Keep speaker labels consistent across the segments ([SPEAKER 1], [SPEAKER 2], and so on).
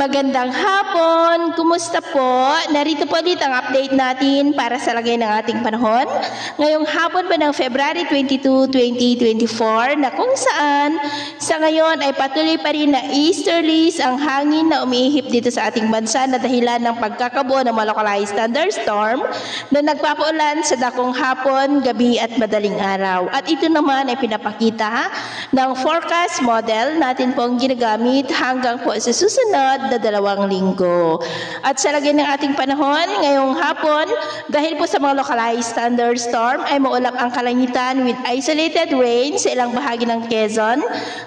[SPEAKER 1] Magandang hapon! Kumusta po? Narito po ulit ang update natin para sa lagay ng ating panahon. Ngayong hapon pa ng February 22, 2024 na kung saan sa ngayon ay patuloy pa rin na easterlies ang hangin na umiihip dito sa ating bansa na dahilan ng pagkakabuo ng mga localized thunderstorm na nagpapaulan sa dakong hapon, gabi at madaling araw. At ito naman ay pinapakita ng forecast model natin pong ginagamit hanggang po sa susunod na 2 linggo. At sa lagay ng ating panahon, ngayong hapon, dahil po sa mga localized thunderstorm, ay maulap ang kalangitan with isolated rain sa ilang bahagi ng Quezon,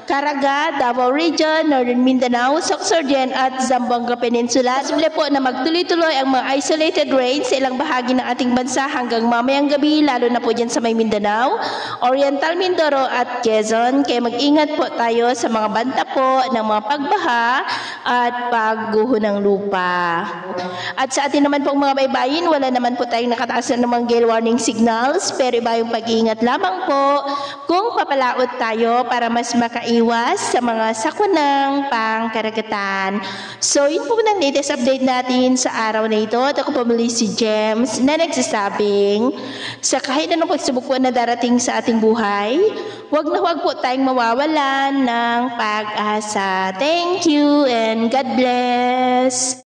[SPEAKER 1] Caraga, Davao Region, Northern Mindanao, Sorsogon at Zamboanga Peninsula. Posible po na magtuloy-tuloy ang mga isolated rain sa ilang bahagi ng ating bansa hanggang mamayang gabi, lalo na po dyan sa may Mindanao, Oriental Mindoro at Quezon. Kaya mag-ingat po tayo sa mga banta po ng mga pagbaha at pagguho ng lupa. At sa atin naman pong mga baybayin, wala naman po tayong nakataas na namang gale warning signals, pero iba yung pag-iingat lamang po kung papalaot tayo para mas makaiwas sa mga sakunang pangkaragatan. So, yun po ng latest update natin sa araw na ito. At ako po muli si James na nagsasabing sa kahit anong pagsubok po na darating sa ating buhay, huwag po tayong mawawalan ng pag-asa. Thank you and God bless.